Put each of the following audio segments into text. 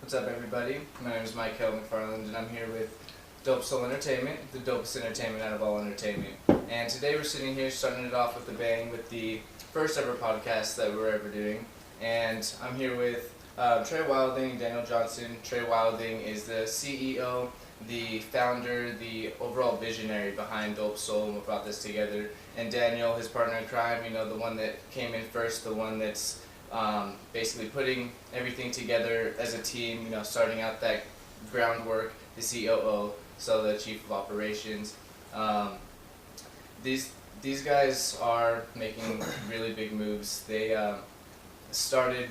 What's up, everybody? My name is Mike McFarland, and I'm here with Dope Soul Entertainment, the dopest entertainment out of all entertainment. And today we're sitting here starting it off with a bang with the first ever podcast that we're ever doing. And I'm here with Trey Wilding, Daniel Johnson. Trey Wilding is the CEO, the founder, the overall visionary behind Dope Soul, and we brought this together. And Daniel, his partner in crime, the one that came in first, the one that's basically putting everything together as a team, starting out that groundwork, the COO, so the chief of operations. These guys are making really big moves. They started,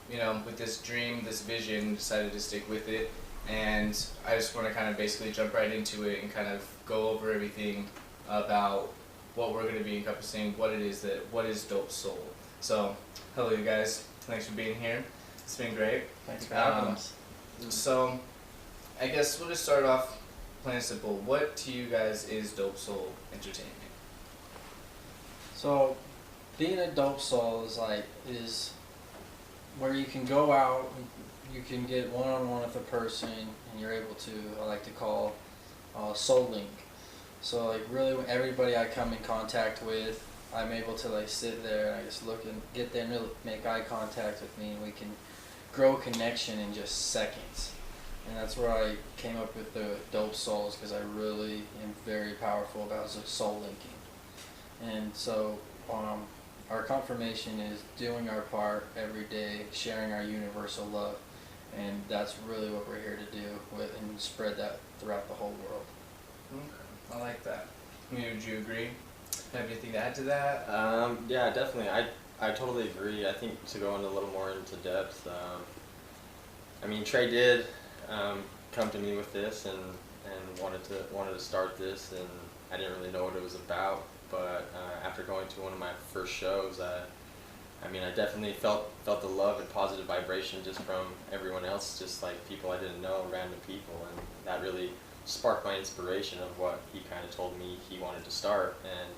with this dream, this vision, decided to stick with it, and I just want to kind of basically jump right into it and kind of go over everything about what we're going to be encompassing, what is Dope Soul. So, hello you guys, thanks for being here. It's been great. Thanks for having us. So, I guess we'll just start off plain and simple. What to you guys is Dope Soul Entertainment? So, being a Dope Soul is where you can go out, you can get one-on-one with a person, and you're able to, I like to call, soul link. So really everybody I come in contact with, I'm able to sit there and I just look and get there and really make eye contact with me, and we can grow a connection in just seconds. And that's where I came up with the Dope Souls, because I really am very powerful about soul linking. And so our confirmation is doing our part every day, sharing our universal love, and that's really what we're here to do and spread that throughout the whole world. Okay, I like that. Would you agree? Have anything to add to that? Yeah, definitely. I totally agree. I think to go into a little more into depth, Trey did come to me with this and wanted to start this, and I didn't really know what it was about. But after going to one of my first shows, I definitely felt the love and positive vibration just from everyone else, just like people I didn't know, random people, and that really sparked my inspiration of what he kind of told me he wanted to start, and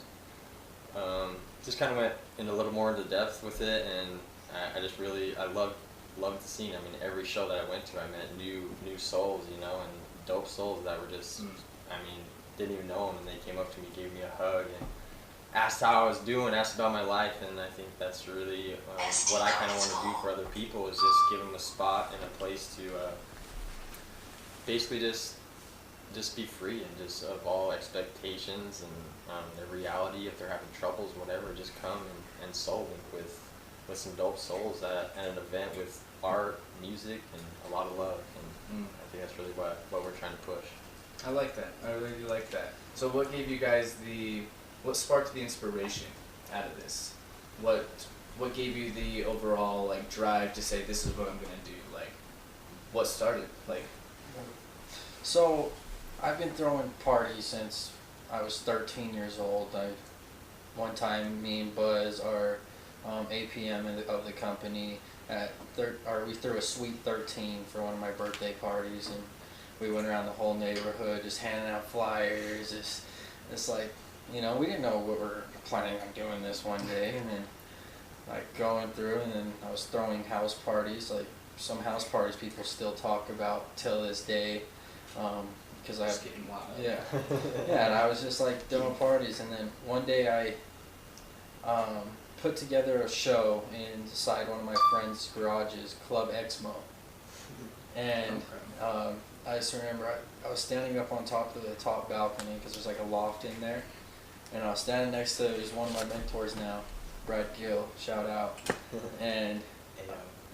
just kind of went in a little more into depth with it, and I loved the scene. Every show that I went to, I met new souls, and dope souls that were just, didn't even know them, and they came up to me, gave me a hug, and asked how I was doing, asked about my life, and I think that's really what I kind of want to do for other people, is just give them a spot and a place to basically just be free and just of all expectations and their reality. If they're having troubles, whatever, just come and soul link with some dope souls at an event with art, music, and a lot of love. And I think that's really what we're trying to push. I like that. I really do like that. So what gave you guys what sparked the inspiration out of this? What gave you the overall drive to say, this is what I'm going to do? What started? So, I've been throwing parties since I was 13 years old. One time, me and Buzz, our APM of the company, we threw a Sweet 13 for one of my birthday parties, and we went around the whole neighborhood just handing out flyers. We didn't know what we were planning on doing this one day, and then going through, and then I was throwing house parties. Some house parties people still talk about till this day. Because Just getting wild. Yeah, yeah, and I was just throwing parties, and then one day I put together a show inside one of my friend's garages, Club Exmo, and I just remember I was standing up on top of the top balcony, because there's a loft in there, and I was standing next to one of my mentors now, Brad Gill, shout out, and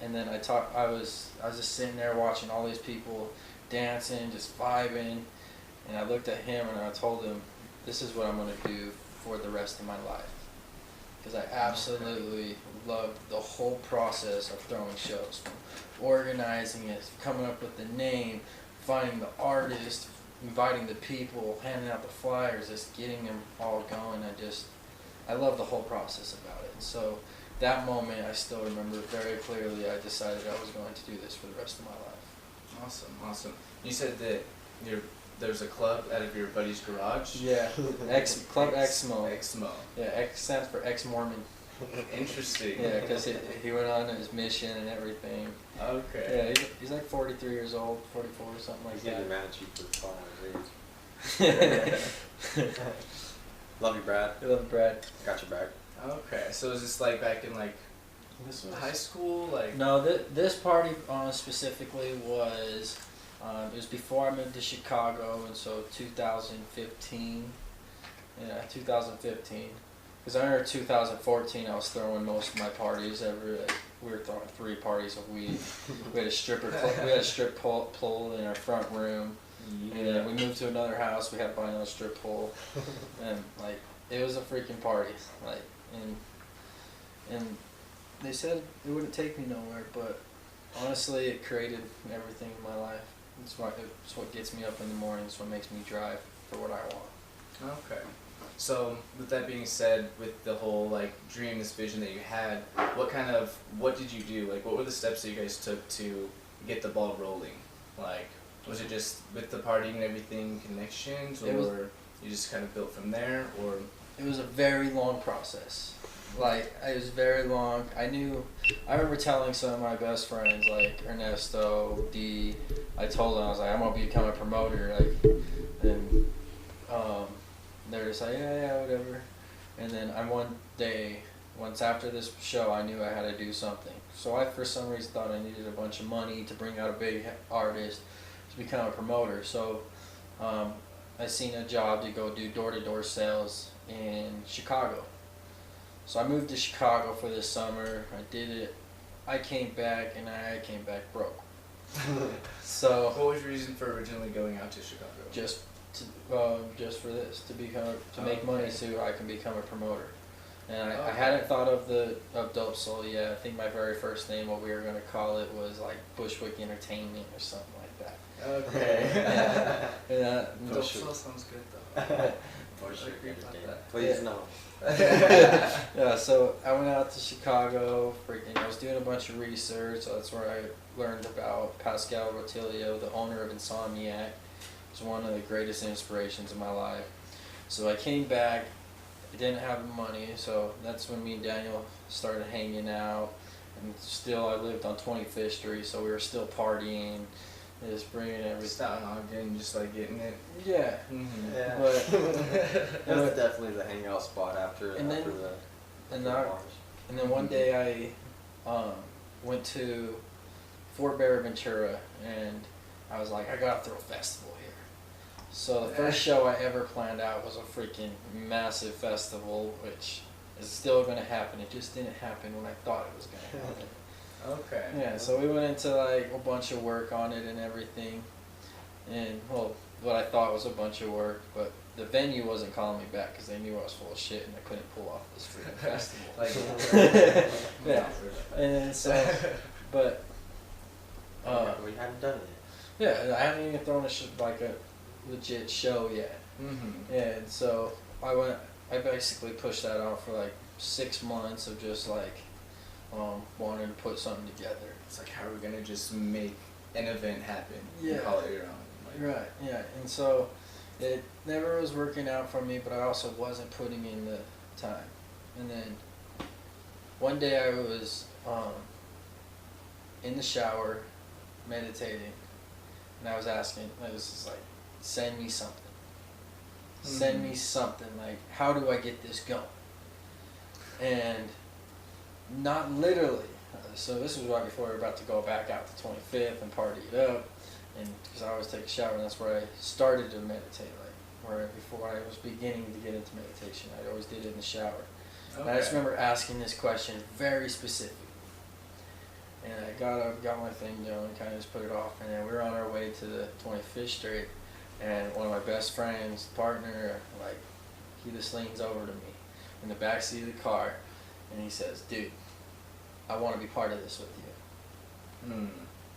then I was just sitting there watching all these people dancing, just vibing, and I looked at him and I told him, this is what I'm going to do for the rest of my life, because I absolutely loved the whole process of throwing shows, from organizing it, coming up with the name, finding the artist, inviting the people, handing out the flyers, just getting them all going. I love the whole process about it. And so that moment I still remember very clearly. I decided I was going to do this for the rest of my life. Awesome. You said that there's a club out of your buddy's garage? Yeah, Club Exmo. Exmo. Yeah, X stands for ex-Mormon. Interesting. Yeah, because he went on his mission and everything. Okay. Yeah, he's like 43 years old, 44 or something like He's that. getting mad at you for calling his age. Love you, Brad. I love Brad. Got your back. Okay. So is this like back in like This was high school? Like. no. This party specifically was it was before I moved to Chicago, and so 2015. Yeah, 2015. Because I remember 2014, I was throwing most of my parties ever. Like, we were throwing 3 parties a week. We had a strip pole in our front room. And then we moved to another house. We had to buy another strip pole, and like it was a freaking party. Like and they said it wouldn't take me nowhere, but honestly, it created everything in my life. It's what gets me up in the morning. It's what makes me drive for what I want. Okay. So with that being said, with the whole like dream, this vision that you had, what did you do? Like, what were the steps that you guys took to get the ball rolling? Like, was it just with the partying and everything, connections, or you just kind of built from there, or? It was a very long process. Like, it was very long. I remember telling some of my best friends, like Ernesto, D, I told them, I was like, I'm going to become a promoter, like, and, they're just like, yeah, whatever. And then one day, once after this show, I knew I had to do something. So I, for some reason, thought I needed a bunch of money to bring out a big artist to become a promoter. So I seen a job to go do door-to-door sales in Chicago. So I moved to Chicago for this summer. I did it. I came back, and I came back broke. So What was your reason for originally going out to Chicago? just for this, to make money so I can become a promoter. And I hadn't thought of Dope Soul yet. I think my very first name, what we were gonna call it, was like Bushwick Entertainment or something like that. Okay. Yeah. Dope Soul sounds good though. Bushwick I agree about Entertainment. that. Please Yeah. no. Yeah, so I went out to Chicago. I was doing a bunch of research. So that's where I learned about Pascal Rotilio, the owner of Insomniac. It's one of the greatest inspirations of my life. So I came back. I didn't have money, so that's when me and Daniel started hanging out. And still, I lived on 25th Street, so we were still partying, just bringing everything. Stop again, just like getting it. Yeah. Mm-hmm. Yeah. But That was definitely the hangout spot after And then- the and bars. And then one day I went to Fort Ventura, and I was like, I gotta throw a festival here. So the first show I ever planned out was a freaking massive festival, which is still gonna happen. It just didn't happen when I thought it was gonna happen. Okay. Yeah, so we went into like a bunch of work on it and everything, and well, what I thought was a bunch of work, but the venue wasn't calling me back because they knew I was full of shit and I couldn't pull off this freaking festival. Like, Yeah. And so, but We hadn't done it yeah, I haven't even thrown like a legit show yet. Mm-hmm. And so I basically pushed that out for like 6 months of just like wanting to put something together. It's like, how are we gonna just make an event happen? Yeah. And call it your own. Like, Right, yeah. And so it never was working out for me, but I also wasn't putting in the time. And then one day I was in the shower meditating, and I was just like, send me something. Send me something, like, how do I get this going? And not literally. So this was right before we were about to go back out to 25th and party it up, and because I always take a shower, and that's where I started to meditate, like, where before I was beginning to get into meditation, I always did it in the shower. And I just remember asking this question very specific. And I got up, got my thing going, kind of just put it off, and then we were on our way to the 25th Street, and one of my best friends, partner, like, he just leans over to me in the back seat of the car, and he says, dude, I want to be part of this with you. Mm.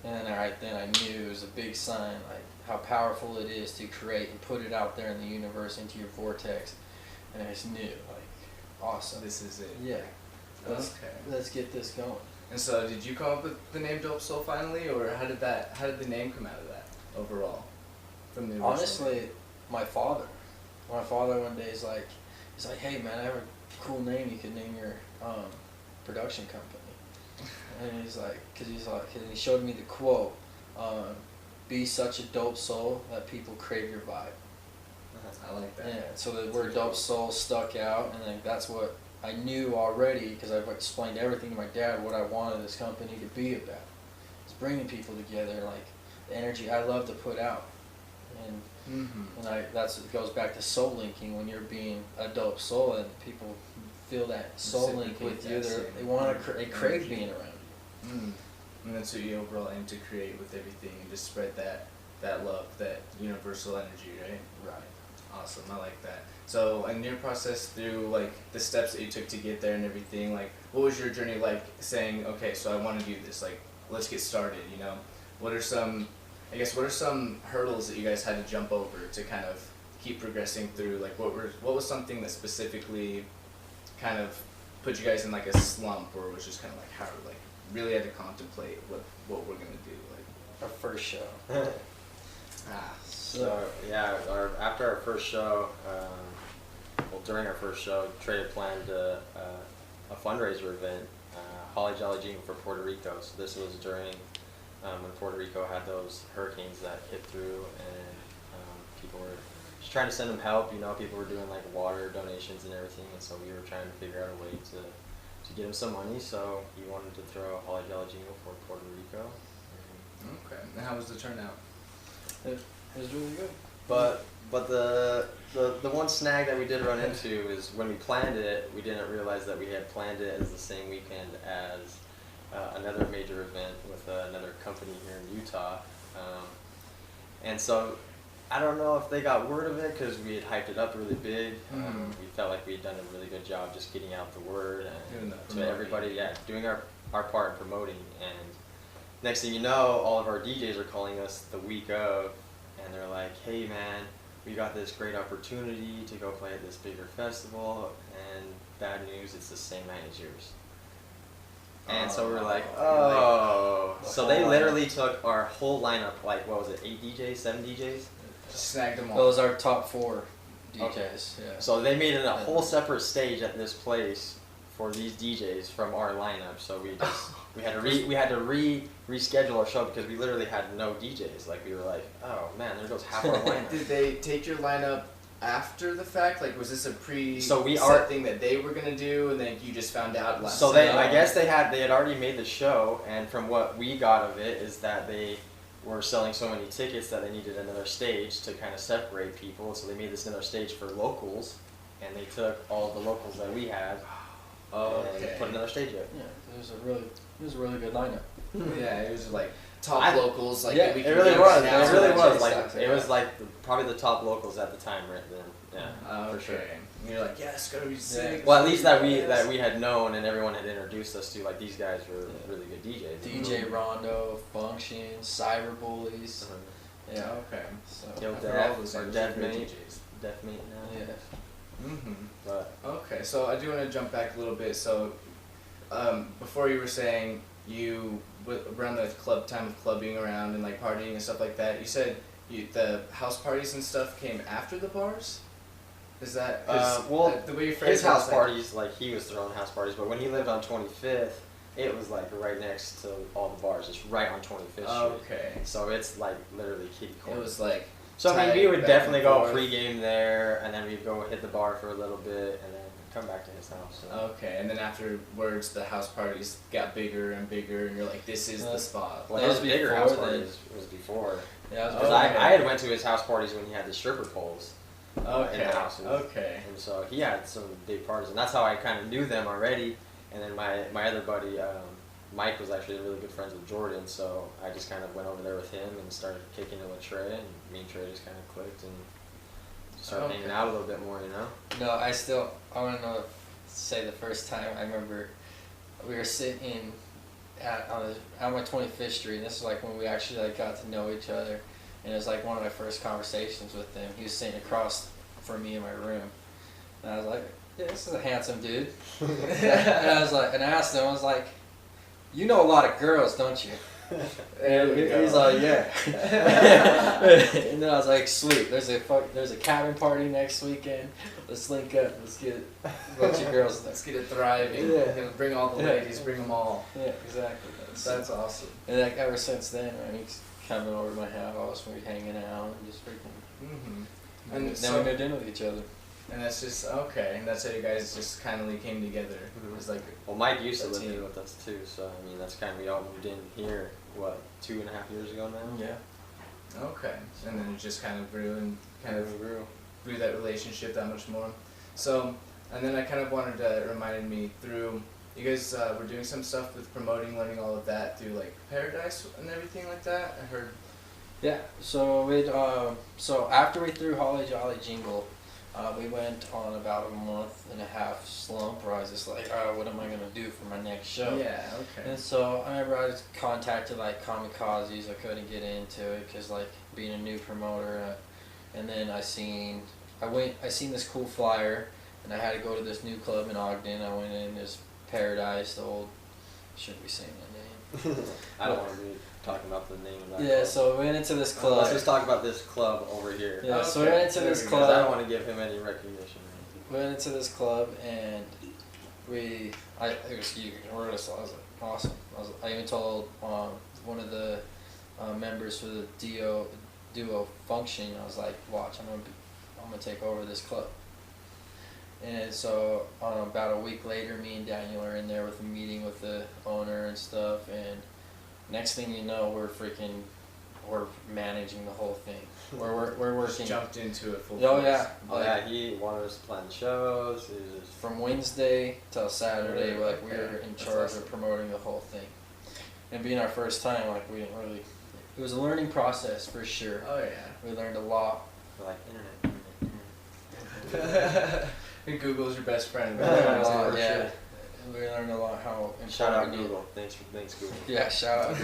And then right then I knew it was a big sign, like, how powerful it is to create and put it out there in the universe, into your vortex, and I just knew, like, awesome. This is it. Yeah. Let's Okay. get this going. And so, did you come up with the name Dope Soul finally, or how did the name come out of that overall? From the original Honestly, my father one day he's like, hey man, cool name you could name your production company. And he's like, and he showed me the quote, be such a dope soul that people crave your vibe. I like that. Yeah, so the That's word really dope cool. soul stuck out, and like that's what I knew already because I've explained everything to my dad what I wanted this company to be about. It's bringing people together, like the energy I love to put out, and it goes back to soul linking. When you're being a dope soul, and people feel that soul link with you, they crave energy. being around you. And that's what you overall aim to create with everything, and just spread that love, that universal energy, right? Right. Awesome, I like that. So, in your process through like the steps that you took to get there and everything, like what was your journey like? Saying, okay, so I want to do this. Like, let's get started. What are some hurdles that you guys had to jump over to kind of keep progressing through? Like, what was something that specifically kind of put you guys in like a slump, or was just kind of like how like really had to contemplate what we're gonna do? Like, Our first show. So yeah, after our first show, during our first show, Trey had planned a fundraiser event, Holly Jolly Jingle for Puerto Rico. So this was during when Puerto Rico had those hurricanes that hit through, and people were just trying to send them help. People were doing like water donations and everything, and so we were trying to figure out a way to get him some money. So he wanted to throw a Holly Jolly Jingle for Puerto Rico. okay. And how was the turnout? It was really good. But the one snag that we did run into is when we planned it, we didn't realize that we had planned it as the same weekend as another major event with another company here in Utah. And so I don't know if they got word of it because we had hyped it up really big. We felt like we had done a really good job just getting out the word Doing and the to everybody, doing our part in promoting. And next thing you know, all of our DJs are calling us the week of, and they're like, hey man, we got this great opportunity to go play at this bigger festival, and bad news, it's the same night as yours. And so we're like, oh. So they literally took our whole lineup, like, what was it, 8 DJs, 7 DJs? Snagged them all. Those are top 4 DJs. Okay. Yeah. So they made it a whole separate stage at this place for these DJs from our lineup. So we had to reschedule our show because we literally had no DJs. Like we were like, oh man, there goes half our lineup. Did they take your lineup after the fact? Like, was this a thing that they were gonna do, and then you just found out last? So I guess they had already made the show, and from what we got of it is that they were selling so many tickets that they needed another stage to kind of separate people. So they made this another stage for locals, and they took all the locals that we had and put another stage up. Yeah, it was a really good lineup. Yeah, it was like top locals. Like yeah, we It could really get was. now It really that was. Jay Like stuff, it yeah. was like probably the top locals at the time right then. Yeah, for sure. And you're like, yeah, it's gonna be sick. Well, at least that we had known and everyone had introduced us to, like, these guys were really good DJs. DJ Rondo, Function, Cyber Bullies. Yeah. Okay. So Yo, After all Def, those or names, Def they're good Mate, DJs. Def Mate now. yeah. But Okay, so I do want to jump back a little bit. So, before you were saying around the club time of clubbing around and like partying and stuff like that, you said the house parties and stuff came after the bars. Is that the way you phrased his it was house like- parties, like he was throwing house parties, but when he lived on 25th, it was like right next to all the bars. It's right on 25th Street. Okay. So it's like literally kitty It corner. was like. So I mean, we tight would back definitely and go forth. pregame there, and then we'd go hit the bar for a little bit, and then come back to his house. So. Okay, and then afterwards, the house parties got bigger and bigger, and you're like, this is the spot. Well, That his was bigger before house then. parties was before. Yeah, it was Because Okay. I had went to his house parties when he had the stripper poles in Okay. the houses. Okay. And so he had some big parties, and that's how I kind of knew them already. And then my other buddy, Mike, was actually really good friends with Jordan, so I just kind of went over there with him and started kicking it with Trey, and me and Trey just kind of clicked and started hanging out a little bit more, you know? No, I want to know. Say the first time I remember, we were sitting on my 25th Street. And this is like when we actually like got to know each other, and it was like one of my first conversations with him. He was sitting across from me in my room, and I was like, "Yeah, this is a handsome dude." And I was like, and I asked him, I was like, "You know a lot of girls, don't you?" There we go. He's like, yeah. And then I was like, sweet. There's a cabin party next weekend. Let's link up. Let's get a bunch of girls. Let's get it thriving. Yeah. You know, bring all the ladies, bring them all. Yeah, exactly. That's awesome. And like ever since then, man, he's coming over to my house. We're hanging out and just freaking. Mm-hmm. And And then we go dinner with each other. And that's just okay. And that's how you guys just kindly came together. Mhm. It's like Well, Mike used to That's live it. here with us too, so I mean that's kind of we all moved in here. What 2.5 years ago now? Yeah. okay, and then it just kind of grew and kind of grew. grew that relationship that much more. So, and then I kind of wanted to reminded me through you guys were doing some stuff with promoting, learning all of that through like Paradise and everything like that. I heard. Yeah. So so after we threw Holly Jolly Jingle, we went on about a month and a half slump where I was just like, what am I gonna do for my next show? Yeah. Okay. And so I remember I was contacted like Kamikazes. I couldn't get into it because like being a new promoter, and then I seen this cool flyer, and I had to go to this new club in Ogden. I went in this Paradise, the old. Shouldn't be saying that name. I don't want to be talking about the name of that. Yeah, club. so we went into this club. Let's just talk about this club over here. Yeah, so we Okay, went into there this we go. 'Cause I don't club. want to give him any recognition. We went into this club and it was huge. I was like, awesome. I even told one of the members for the duo function. I was like, watch, I'm gonna take over this club. And so about a week later, me and Daniel are in there with a meeting with the owner and stuff. And next thing you know, we're managing the whole thing. We're Just working jumped into it full Oh, force. yeah. Oh yeah, he wanted us to plan shows. He was just from Wednesday till Saturday. Really? Like we were Okay. in That's charge awesome. of promoting the whole thing. And being our first time, like we didn't really. It was a learning process for sure. Oh We learned a lot. like internet. yeah. And Google's your best friend. We learned a for lot, sure. yeah. We learned a lot how important. Shout out it- Google. Thanks Google. Yeah, shout out.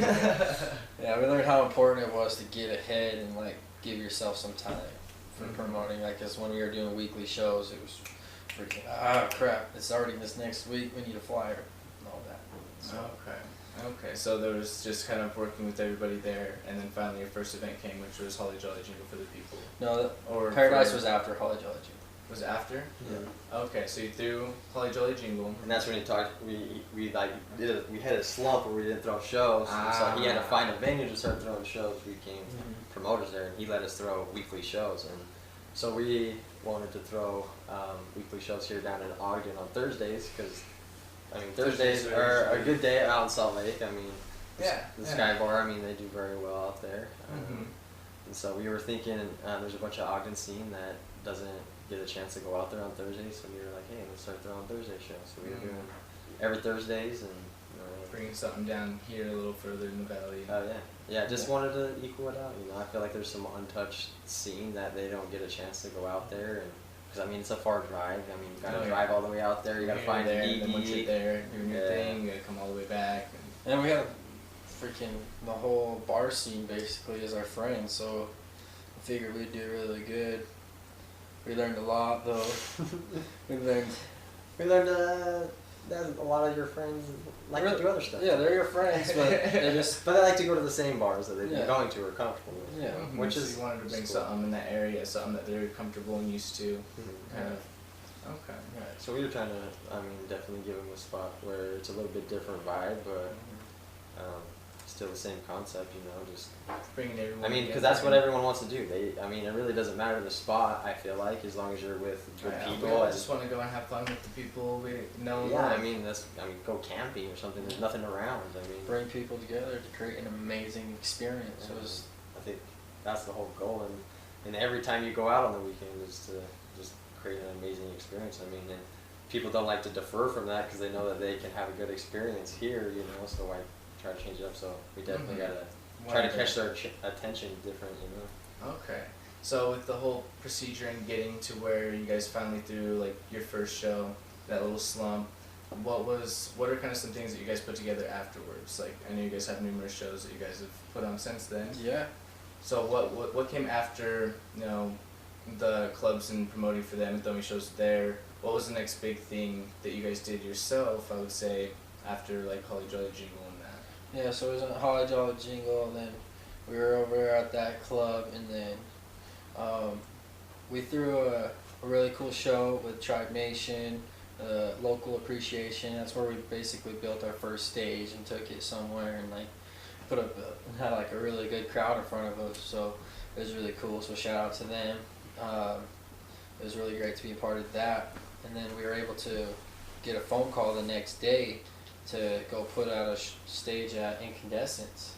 Yeah, we learned how important it was to get ahead and like give yourself some time for Mhm. promoting. Like, cause when we were doing weekly shows, it was freaking crap. It's already this next week. We need a flyer and all that. So, Okay, so there was just kind of working with everybody there, and then finally your first event came, which was Holly Jolly Jingle for the people. no, Or Paradise for- was after Holly Jolly Jingle. was after. Yeah. Okay, so you threw Holly Jolly Jingle. And that's when he talked. We had a slump where we didn't throw shows, and so he had to find a venue to start throwing shows. We became promoters there, and he let us throw weekly shows. And so we wanted to throw weekly shows here down in Ogden on Thursdays because I mean Thursdays Thursdays are are a good day out in Salt Lake. I mean Yeah. the Sky Bar. I mean they do very well out there. Mhm. And so we were thinking there's a bunch of Ogden scene that doesn't get a chance to go out there on Thursdays, so we were like, hey, let's start throwing Thursday shows. So we were doing every Thursdays and. Bringing something down here a little further in the valley. Oh yeah, just wanted to equal it out. You know, I feel like there's some untouched scene that they don't get a chance to go out there, and because I mean it's a far drive. I mean you gotta Oh, yeah. drive all the way out there. You gotta Here, find there, an and then once you're EE. there, doing your Yeah. thing, you gotta come all the way back. And we had freaking the whole bar scene basically as our friends, so I figured we'd do really good. We learned a lot though. We learned. We learned that a lot of your friends like to do other stuff. Yeah, they're your friends, but they just. But they like to go to the same bars that they've been Yeah. going to or comfortable with. Yeah. Mhm, Which so is you wanted to bring cool. something in that area, something that they're comfortable and used to, kind of. Okay. Right. So we were trying to, I mean, definitely give them a spot where it's a little bit different vibe, but still the same concept, you know, just. Bringing everyone. I mean, because together. that's what everyone wants to do. I mean, it really doesn't matter the spot. I feel like as long as you're with good Yeah, we people. all And, just want to go and have fun with the people we know. and yeah, I love. mean, go camping or something. There's nothing around. I mean, Bring people together to create an amazing experience. It was. I think that's the whole goal, and every time you go out on the weekend is to just create an amazing experience. I mean, and people don't like to defer from that because they know that they can have a good experience here, you know. So I try to change it up. So we definitely Mhm. gotta try to Wonderful. catch their attention different, you know. Okay. So with the whole procedure and getting to where you guys finally threw like your first show, that little slump, what are kind of some things that you guys put together afterwards? Like I know you guys have numerous shows that you guys have put on since then. Yeah. So what came after, you know, the clubs and promoting for them and throwing shows there? What was the next big thing that you guys did yourself, I would say, after like Holly Jolly Jingle and that? Yeah, so it was a Holly Jolly Jingle, and then we were over there at that club, and then we threw a really cool show with Tribe Nation, local appreciation. That's where we basically built our first stage and took it somewhere and like put up had like a really good crowd in front of us. So it was really cool. So shout out to them. It was really great to be a part of that. And then we were able to get a phone call the next day to go put out a stage at Incandescence.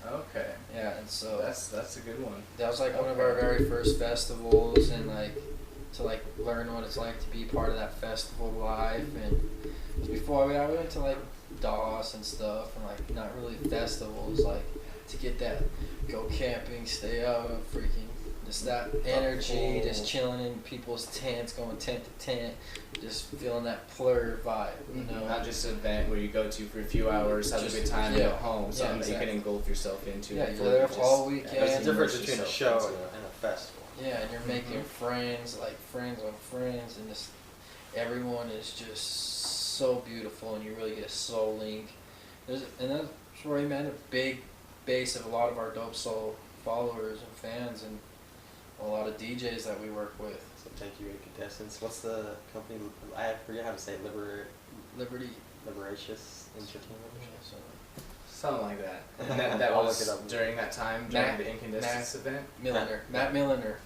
Okay. Yeah, and so That's a good one. that was like one of our very first festivals, and like to like learn what it's like to be part of that festival life. And before we went to like DOS and stuff, and like not really festivals, like to get that go camping, stay out and freaking just that energy, just chilling in people's tents, going tent to tent, just feeling that plur vibe, you know. Not just an event where you go to for a few hours, have a good time, and yeah. go home. Something that you can engulf yourself into. Yeah, before you're there you for just- all weekend. There's a and difference immerse between a yourself show into and a festival. Yeah, and you're making friends, like friends on friends, and just everyone is just so beautiful, and you really get a soul link. And that's where we met a big base of a lot of our Dope Soul followers and fans, and a lot of DJs that we work with. So thank you, Incandescence. What's the company? I forget how to say it. Liberty. Liberacious Entertainment. So, Something like that. And that I'll was look it up. during that time, during Matt- the Incandescence event. Milliner. Matt Milliner.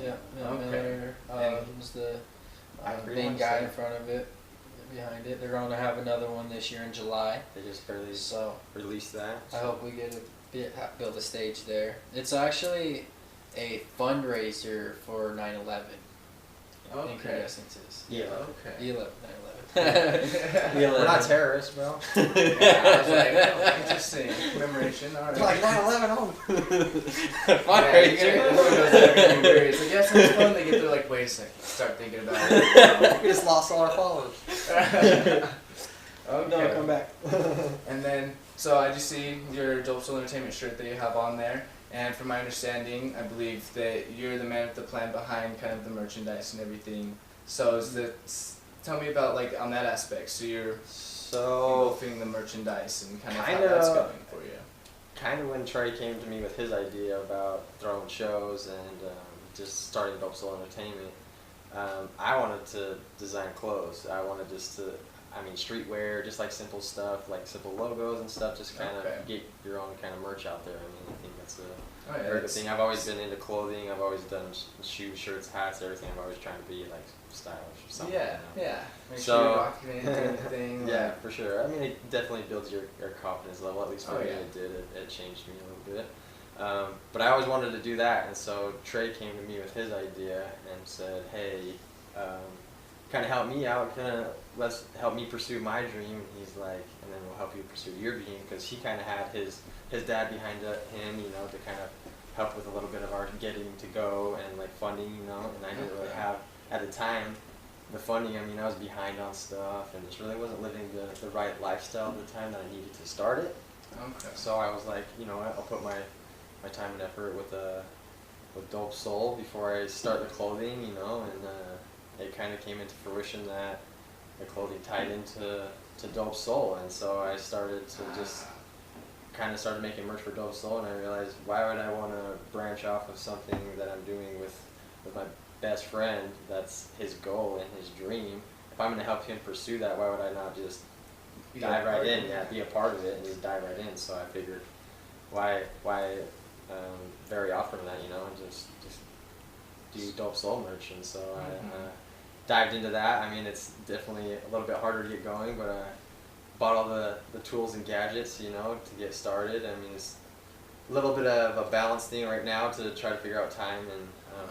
Yeah. Matt Okay. Milliner And was the I really main wanna guy say- in front of it, behind it. They're going to have another one this year in July. They just barely So released that. I hope we get to build a stage there. It's actually a fundraiser for 9/11. Okay. Incandescences. Yeah. Okay. 11, 9/11. We're not terrorists, bro. Yeah, I was like, oh, interesting. Commemoration. All right. Like 9/11 home. Fundraiser. Everyone goes there and be weird. It's like, yeah, sounds fun. They get there like, wait a second. Start thinking about it. We just lost all our followers. Okay. No, come back. And then, so I just see your Dope Soul Entertainment shirt that you have on there. And from my understanding, I believe that you're the man with the plan behind kind of the merchandise and everything. So tell me about like on that aspect. So you're So engulfing the merchandise and kind of how Kinda- that's going for you. kind of when Trey came to me with his idea about throwing shows and just starting Dope Soul Entertainment, I wanted to design clothes. I wanted just to, streetwear, just like simple stuff, like simple logos and stuff, just kind of Okay. get your own kind of merch out there. I think that's a Oh, yeah, very good that's- thing. I've always been into clothing. I've always done shoes, shirts, hats, everything. I'm always trying to be like stylish or something. Yeah, you know? yeah. Make So- sure you're rocking it, doing the thing. Yeah, like- for sure. It definitely builds your confidence level. At least for Oh, me, yeah. it did. It changed me a little bit. But I always wanted to do that, and so Trey came to me with his idea and said, "Hey, kind of help me out. Let's help me pursue my dream." He's like, "And then we'll help you pursue your dream," because he kind of had his dad behind him, to kind of help with a little bit of our getting to go and like funding, and I didn't really have at the time the funding. I was behind on stuff and just really wasn't living the right lifestyle at the time that I needed to start it. Okay. So I was like, you know what, I'll put my time and effort with Dope Soul before I start the clothing, and it kind of came into fruition that the clothing tied into Dope Soul, and so I started to just kind of started making merch for Dope Soul, and I realized, why would I want to branch off of something that I'm doing with my best friend, that's his goal and his dream? If I'm going to help him pursue that, why would I not just dive right in? Yeah, be a part of it and just dive right in. So I figured, why vary off from that, and just do Dope Soul merch. And so I dived into that. It's definitely a little bit harder to get going, but I bought all the tools and gadgets, to get started. It's a little bit of a balance thing right now to try to figure out time and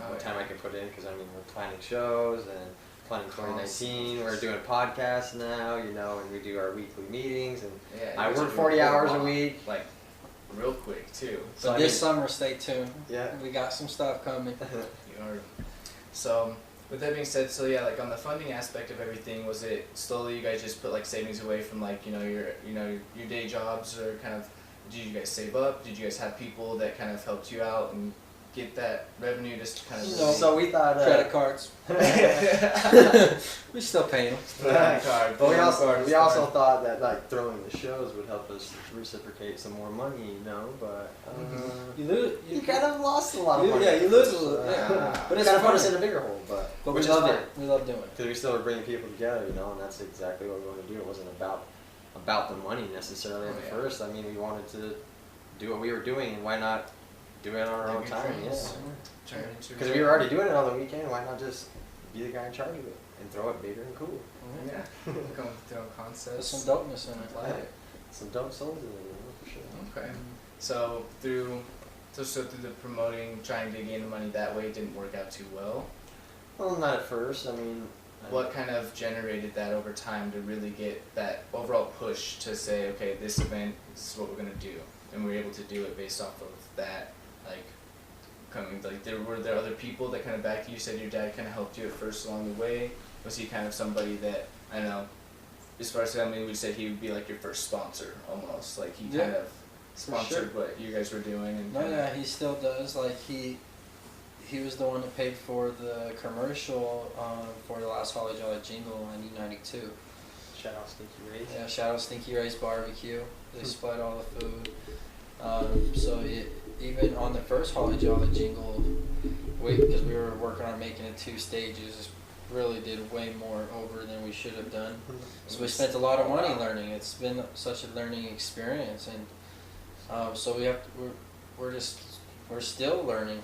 what time I can put in, because we're planning shows and planning 2019. We're doing podcasts now, and we do our weekly meetings, and Yeah, I you guys work are 40 doing hours a long, week. like real quick too. So So, this summer, stay tuned. Yeah. We got some stuff coming. You are. So with that being said, so yeah, like on the funding aspect of everything, was it slowly you guys just put like savings away from like your day jobs, or kind of did you guys save up? Did you guys have people that kind of helped you out and get that revenue just kind of You know, So we thought. Credit cards. We still paying them. credit card. But we credit also card, we also thought that like throwing the shows would help us reciprocate some more money, you know. But You lose. you kind of lost a lot of money. Yeah, you lose a little. Yeah. But it's kind of put fun. us in a bigger hole, but But which we is love fine. it. We love doing it. Because we still were bringing people together, you know, and that's exactly what we wanted to do. It wasn't about the money necessarily at Oh, yeah. first. I mean, we wanted to do what we were doing, and why not do it on our Live own your time? dreams. Yeah. Turn it into Because we were already doing it on the weekend. Why not just be the guy in charge of it and throw it bigger and cool? Yeah, come with their own There's concepts. some dopeness in it. Apply it. Some dope souls in there, you know, for sure. Okay. So through the promoting, trying to gain the money that way didn't work out too well. Well, not at first. I mean, What kind of generated that over time to really get that overall push to say, okay, this event, this is what we're gonna do, and we're able to do it based off of that, like, coming, like, were there other people that kind of backed you? You said your dad kind of helped you at first along the way. Was he kind of somebody that, I don't know, as far as family, we said he would be like your first sponsor almost, like he Yeah, kind of for sure. sponsored what you guys were doing and No, kinda, yeah, he still does. Like he was the one that paid for the commercial for the last Holly Jolly jingle on E92. shout out Stinky Rays. Yeah, shout out Stinky Ray's Barbecue. They supplied all the food. Even on the first Holly Jolly jingle, because we were working on making it 2 stages, really did way more over than we should have done. So we spent a lot of money learning. It's been such a learning experience, and so we're still learning.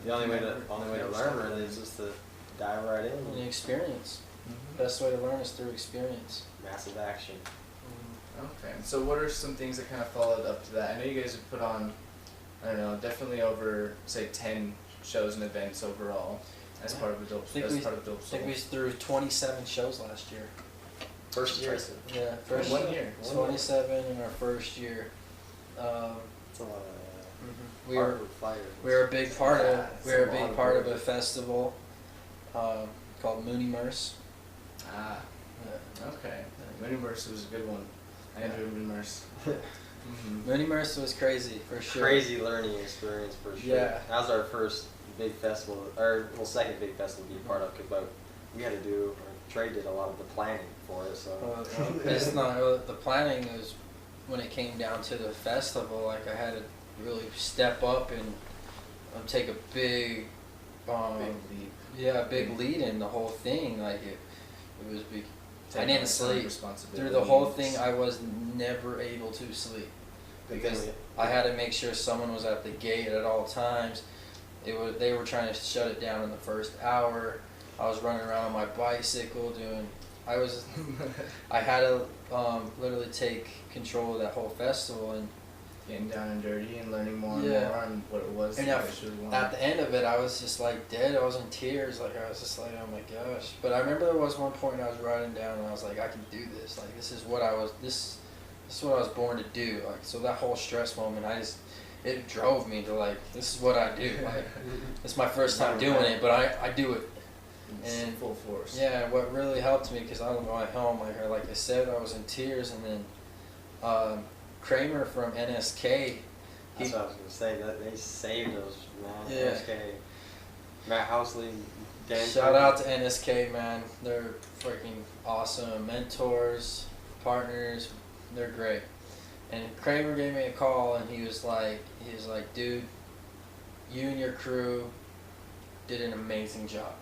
The only way to learn really is just to dive right The in. experience. Mhm. Best way to learn is through experience. Massive action. Okay, so what are some things that kind of followed up to that? I know you guys have put on, I don't know, definitely over, say, 10 shows and events overall as Yeah. part of Dope I think Soul. we threw 27 shows last year. First year. Yeah, first One year. 27 in our first year. It's a lot of We were hardwood fires. we were a big part of Yeah, we were a it's a lot big of part of work. a festival called Mooney Merce. Ah, Yeah. okay. Mooneyverse was a good one. I enjoyed Mooneyverse. Mm-hmm. Mooney Merce was crazy for sure. Crazy learning experience for sure. Yeah. That was our first big festival, or second big festival to be part of, because we had to do, or Trey did a lot of the planning for it, so. It's not the planning is when it came down to the festival. Like I had to really step up and take a big, Big leap. yeah, big lead in the whole thing. Like it was big. I Taking didn't on some sleep responsibilities. through the whole thing. I was never able to sleep because I had to make sure someone was at the gate at all times. They were trying to shut it down in the first hour. I was running around on my bicycle doing. I had to literally take control of that whole festival, and Getting down and dirty and learning more and Yeah. more on what it was And that at- I should want. at the end of it, I was just like dead. I was in tears. Like I was just like, oh my gosh. But I remember there was one point I was writing down, and I was like, I can do this. Like this is what I was. This is what I was born to do. Like so that whole stress moment, it drove me to like, this is what I do. Like it's my first time doing it, but I do it. It's and- full force. Yeah, what really helped me, because I don't go home, like I said, I was in tears, and then Kramer from NSK, That's what I was gonna say. That they saved us, man. Yeah. SK, Matt Housley, Dan. shout out to NSK, man. They're freaking awesome mentors, partners. They're great. And Kramer gave me a call, and he was like, dude, you and your crew did an amazing job.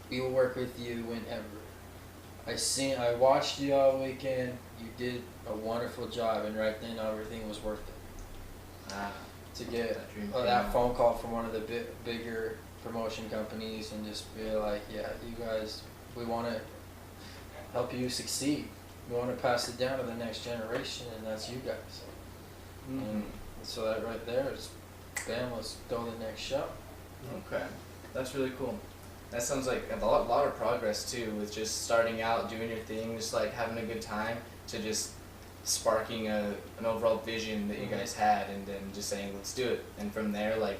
We will work with you whenever. I watched you all weekend. You did a wonderful job, and right then everything was worth it. Ah, To get That dream came that out. phone call from one of the bigger promotion companies, and just be like, yeah, you guys, we want to help you succeed. We want to pass it down to the next generation, and that's you guys. mhm. And so that right there is, bam, let's go to the next show. Okay, that's really cool. That sounds like a lot of progress too, with just starting out, doing your thing, just like having a good time, to just sparking an overall vision that you guys had, and then just saying, let's do it. And from there, like,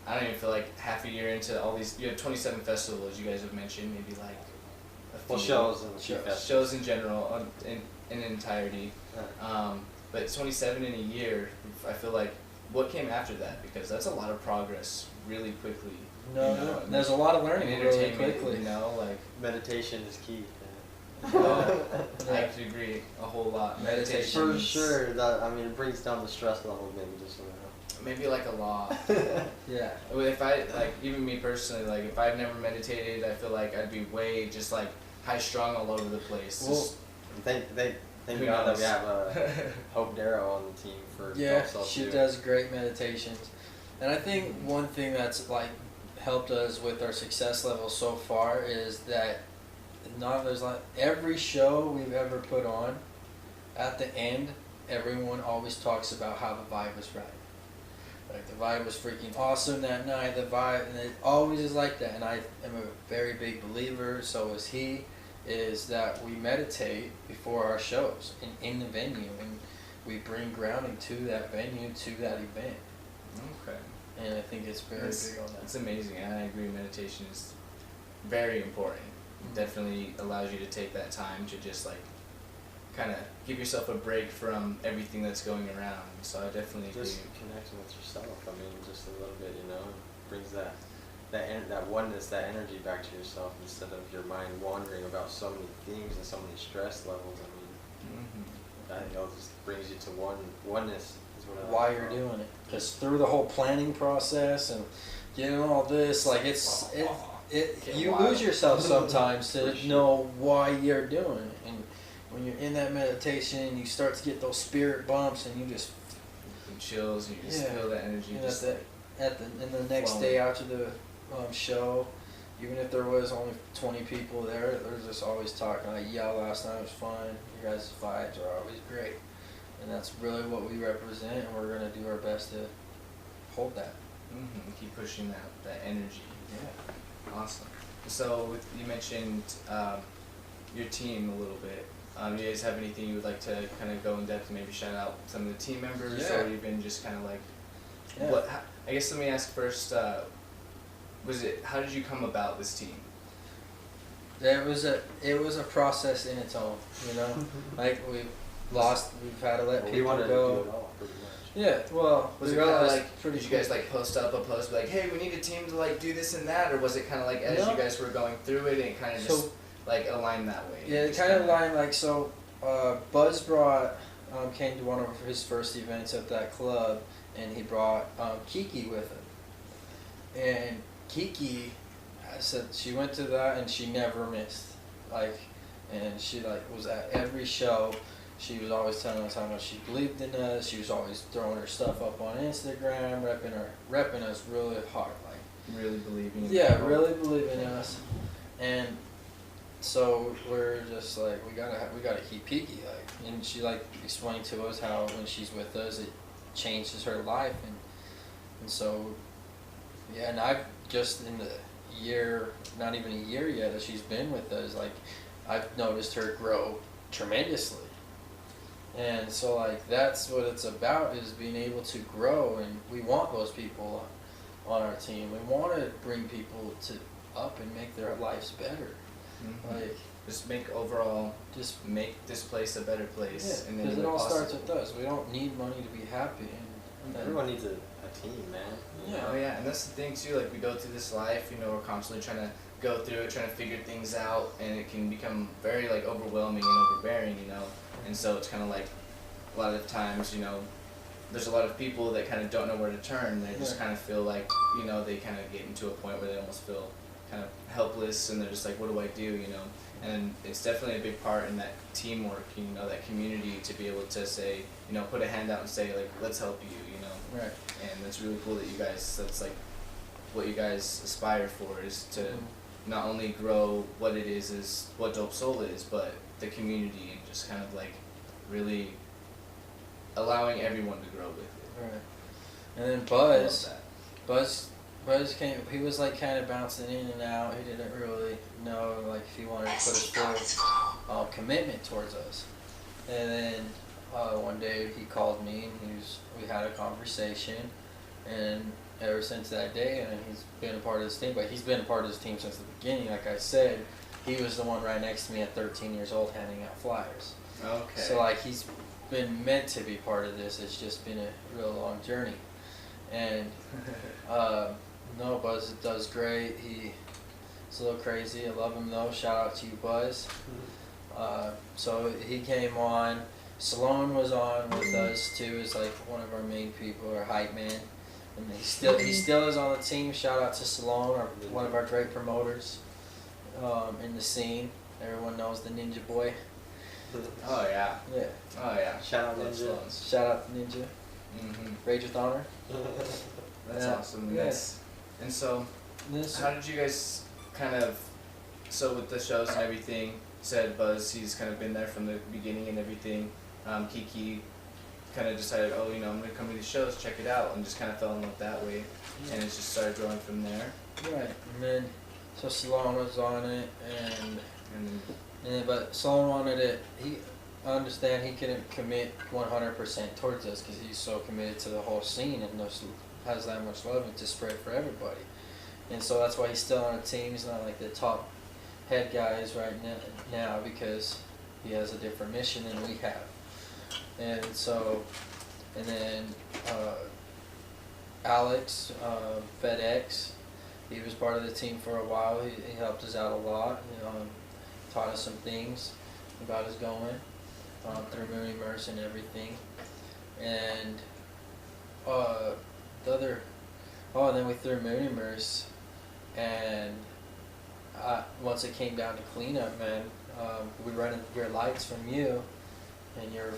I don't even feel like half a year into all these, you have 27 festivals you guys have mentioned, maybe like a few Well, shows and shows in general, in entirety. Yeah. But 27 in a year, I feel like what came after that? Because that's a lot of progress really quickly. No, you know, there's a lot of in learning really entertainment, quickly. you know, like Meditation is key. I have to agree a whole lot. Meditation. For sure. That, I mean, it brings down the stress level maybe just a little. Maybe like a lot. Yeah. If I like, even me personally, like if I've never meditated, I feel like I'd be way just like high strung all over the place. Well, Just, Thank Who God that knows? we have Hope Darrow on the team for Yeah, Self she too. does great meditations. And I think one thing that's like helped us with our success level so far is that there's like every show we've ever put on, at the end, everyone always talks about how the vibe was right. Like the vibe was freaking awesome that night, the vibe, and it always is like that. And I am a very big believer, so is he, is that we meditate before our shows and in the venue, and we bring grounding to that venue, to that event. okay. And I think it's very big on It's that. amazing, and I agree. Meditation is very important. It definitely allows you to take that time to just like kind of give yourself a break from everything that's going around. So I definitely agree. Just connecting with yourself. I mean, just a little bit, you know, brings that oneness, that energy back to yourself instead of your mind wandering about so many things and so many stress levels. I mean, Mm-hmm. I think it just brings you to oneness. Is what I Why like you're about it. doing it, because through the whole planning process and getting all this, like Get you wild. lose yourself sometimes For to sure. know why you're doing it. And when you're in that meditation, you start to get those spirit bumps, and you just And chills, you just Yeah. feel that energy. and Just like, and the next flowing. day after the show, even if there was only 20 people there, there's just always talking like, "Yeah, last night was fun. You guys' vibes are always great," and that's really what we represent, and we're gonna do our best to hold that. keep pushing that energy. Yeah. Awesome. So you mentioned your team a little bit. Do you guys have anything you would like to kind of go in depth and maybe shout out some of the team members, Yeah. or even just kind of like Yeah. what? I guess let me ask first. How did you come about this team? It was a process in its own, you know. Like we've had to let Well, we people wanted go. to do it all, pretty much. Yeah, well, Was we it kind of realized like pretty did you guys quick. like post up a post like, hey, we need a team to like do this and that, or was it kind of like as No. you guys were going through it and kind of So- just like aligned that way? Yeah, it Just kind of kinda- aligned like so. Buzz came to one of his first events at that club, and he brought Kiki with him. And Kiki, I said she went to that and she never missed, like, and she like was at every show. She was always telling us how much she believed in us. She was always throwing her stuff up on Instagram, repping us really hard, like. really believing. in Yeah, people. really believing in us, and so we're just like we gotta keep Kiki, like, and she like explained to us how when she's with us it changes her life, and so yeah, and I've just in the year, not even a year yet that she's been with us, like I've noticed her grow tremendously, and so like that's what it's about, is being able to grow, and we want those people on our team. We want to bring people to up and make their lives better. Mhm. Like Just make overall, just make this place a better place. yeah, and then because do it all possible. starts with us. We don't need money to be happy. And Everyone needs a team, man. You Yeah. know? Oh yeah, and that's the thing too. Like we go through this life, you know, we're constantly trying to go through it, trying to figure things out, and it can become very like overwhelming and overbearing, you know. And so it's kind of like a lot of times, you know, there's a lot of people that kind of don't know where to turn. They just Yeah. kind of feel like, you know, they kind of get into a point where they almost feel kind of helpless, and they're just like, what do I do, you know? And it's definitely a big part in that teamwork, you know, that community, to be able to say, you know, put a hand out and say like, let's help you, you know. right. And it's really cool that you guys, that's like what you guys aspire for, is to Mhm. not only grow what it is what Dope Soul is, but the community, and just kind of like really allowing everyone to grow with it. Right. And then I love Buzz, that. Buzz came. He was like kind of bouncing in and out. He didn't really know like if he wanted to put his full commitment towards us. And then one day he called me, and we had a conversation, and ever since that day, and he's been a part of this team. But he's been a part of this team since the beginning. Like I said, he was the one right next to me at 13 years old handing out flyers. Okay. So like he's been meant to be part of this. It's just been a real long journey. And no, Buzz does great. He's a little crazy. I love him though. Shout out to you, Buzz. So he came on. Salone was on with us too. Is like one of our main people, our hype man, and he still is on the team. Shout out to Salone, one of our great promoters in the scene. Everyone knows the Ninja Boy. Oh yeah. Yeah. Oh yeah. Shout out Love Ninja. Sloans. Shout out to Ninja. Rage with Honor. That's Yeah. awesome. And Yeah. and so, This. how did you guys kind of, so with the shows and everything, you said Buzz, he's kind of been there from the beginning and everything. Kiki kind of decided, oh, you know, I'm going to come to these shows, check it out, and just kind of fell in love that way. And it just started growing from there. Right, and then so Salone was on it, and And but Salone wanted it. I understand he couldn't commit 100% towards us because he's so committed to the whole scene and has that much love and to spread for everybody. And so that's why he's still on the team. He's not like the top head guys right now because he has a different mission than we have. And so, and then Alex, FedEx, he was part of the team for a while. He helped us out a lot. Taught us some things, got us going through Moon Immerse and everything. And and then we threw Moon Immerse, and once it came down to cleanup, man, we rented your lights from you, and you're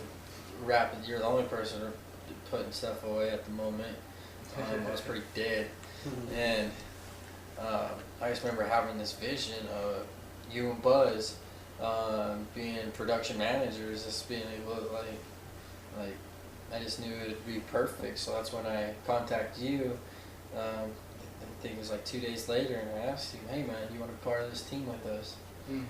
the only person putting stuff away at the moment. I was pretty dead, and I just remember having this vision of you and Buzz being production managers, just being able to like I just knew it'd be perfect. So that's when I contacted you. I think it was like 2 days later, and I asked you, hey man, do you want to be part of this team with us? And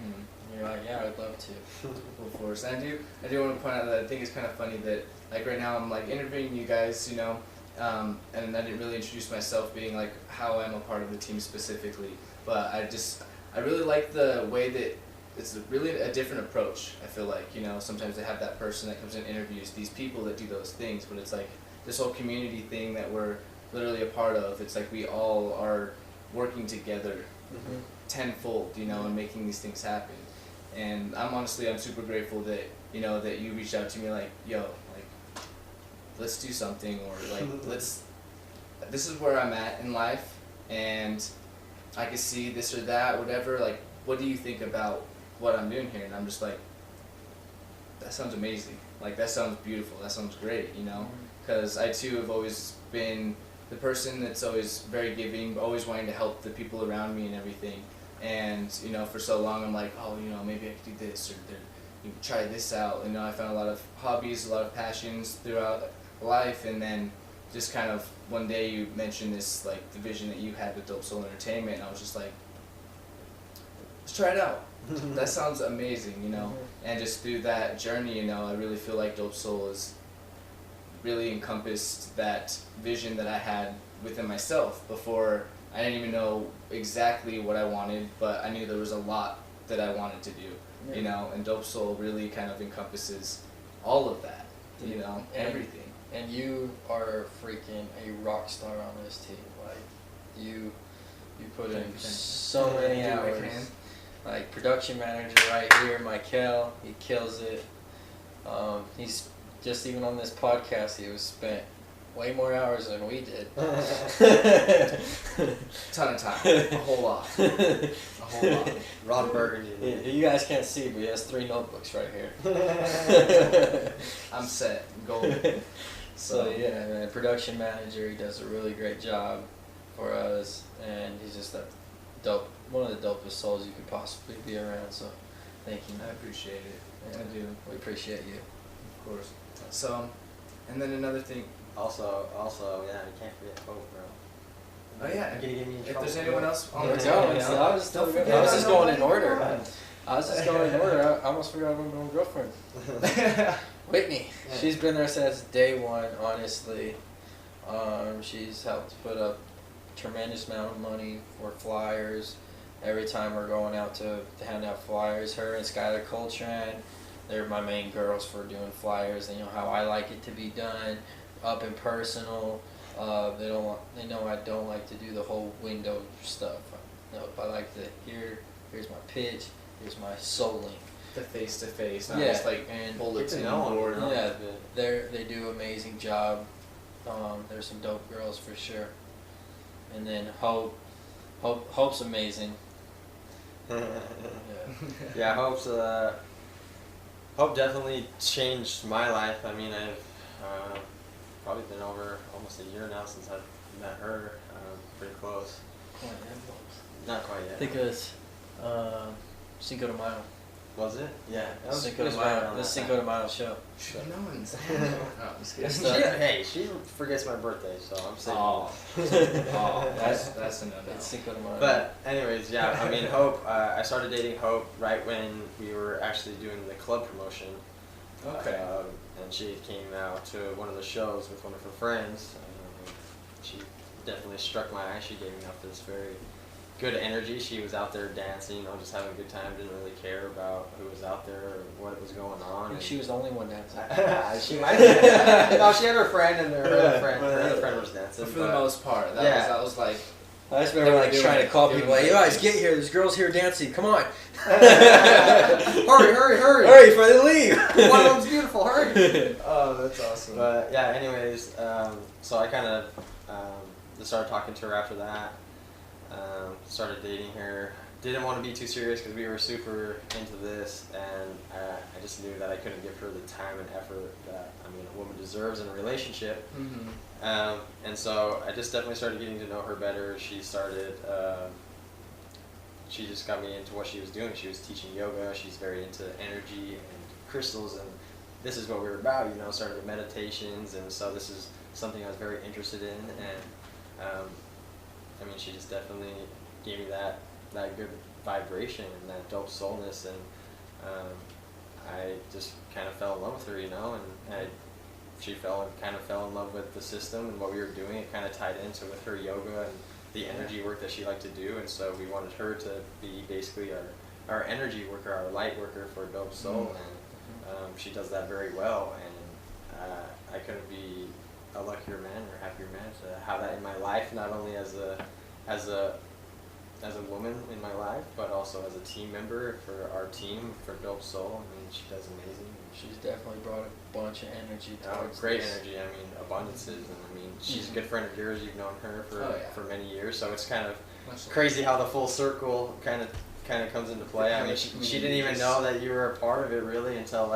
you're like, yeah, I'd love to. Of course, and I do want to point out that I think it's kind of funny that like right now I'm like interviewing you guys, you know, and I didn't really introduce myself, being like how I'm a part of the team specifically. But I really like the way that it's really a different approach. I feel like, you know, sometimes they have that person that comes in interviews, these people that do those things, but it's like this whole community thing that we're literally a part of. It's like we all are working together tenfold, you know, and making these things happen. And I'm super grateful that, you know, that you reached out to me like, yo, like, let's do something, or like, this is where I'm at in life, and I can see this or that, whatever, like, what do you think about what I'm doing here? And I'm just like, that sounds amazing. Like, that sounds beautiful. That sounds great, you know? Because I, too, have always been the person that's always very giving, always wanting to help the people around me and everything. And, you know, for so long I'm like, oh, you know, maybe I could do this, or you know, try this out. And, you know, I found a lot of hobbies, a lot of passions throughout life, and then just kind of one day you mentioned this, like, the vision that you had with Dope Soul Entertainment, and I was just like, let's try it out. That sounds amazing, you know. And just through that journey, you know, I really feel like Dope Soul has really encompassed that vision that I had within myself before. I didn't even know exactly what I wanted, but I knew there was a lot that I wanted to do, you know, and Dope Soul really kind of encompasses all of that, you know, everything. And you are freaking a rock star on this team. Like, you put in so many hours. Like, production manager right here, Michael, he kills it. He's just even on this podcast, he was spent way more hours than we did. Ton of time, a whole lot, a whole lot. Ron Burgundy. You guys can't see, but he has 3 notebooks right here. I'm set, golden. So yeah, man, production manager, he does a really great job for us, and he's just one of the dopest souls you could possibly be around. So thank you, man. I appreciate it. Yeah, I do. We appreciate you. Of course. So, and then another thing. Also, yeah, you can't forget Hope, bro. Oh yeah. You're gonna get me in If trouble, there's bro. anyone else on the Let's team, go. you So know, I was don't forget just about going in nobody. order. I was just going in order. I almost forgot about my own girlfriend. Whitney. Yeah. She's been there since day one, honestly. She's helped put up a tremendous amount of money for flyers. Every time we're going out to hand out flyers, her and Skylar Coltrane, they're my main girls for doing flyers. They know how I like it to be done, up and personal. They don't want. They know I don't like to do the whole window stuff. Nope, I like to here's my pitch, here's my soloing. The face to face, not Yeah, just like and bulletin get to know 'em, board. you know? Yeah, they do an amazing job. There's some dope girls for sure. And then Hope's amazing. Yeah. Yeah, Hope definitely changed my life. I mean, I've probably been over almost a year now since I've met her. Pretty close. Not quite yet. I think it was Cinco de Mayo. Was it? Yeah. That was, Cinco it de was right Mayo. around The that Cinco time. de Mayo show. Should have known. No, I'm just It's kidding. not- Hey, she forgets my birthday, so I'm saying. Oh, that's a no-no. It's Cinco de Mayo. But anyways, yeah. I mean, Hope. I started dating Hope right when we were actually doing the club promotion. Okay. And she came out to one of the shows with one of her friends. She definitely struck my eye. She gave me off this very good energy. She was out there dancing, just having a good time. Didn't really care about who was out there or what was going I on. think she was the only one dancing. She might have. No, she had her friend, and her other friend was dancing. But for the most part, Yeah. that was like. I just They remember were like doing trying to it- call doing people like, it. "You guys get here! There's girls here dancing! Come on! hurry, hurry, hurry! Hurry before they leave!" One of them's beautiful. Hurry! Oh, that's awesome. But yeah, anyways, so I kind of started talking to her after that. Started dating her. Didn't want to be too serious because we were super into this, and I just knew that I couldn't give her the time and effort that a woman deserves in a relationship. Mm-hmm. And so I just definitely started getting to know her better. She started. She just got me into what she was doing. She was teaching yoga. She's very into energy and crystals, and this is what we were about. Started with meditations, and so this is something I was very interested in. And she just definitely gave me that good vibration and that dope soulness, and I just kind of fell in love with her, and she kind of fell in love with the system and what we were doing. It kind of tied into with her yoga and the energy work that she liked to do, and so we wanted her to be basically our energy worker, our light worker for Dope Soul, and she does that very well, and I couldn't be a luckier man or happier man to have that in my life, not only as a woman in my life, but also as a team member for our team for Dope Soul. She does amazing. She's definitely brought a bunch of energy towards Great this. energy. Abundances, and she's a good friend of yours. You've known her for many years, so it's kind of crazy how the full circle kind of comes into play. She didn't even know that you were a part of it really until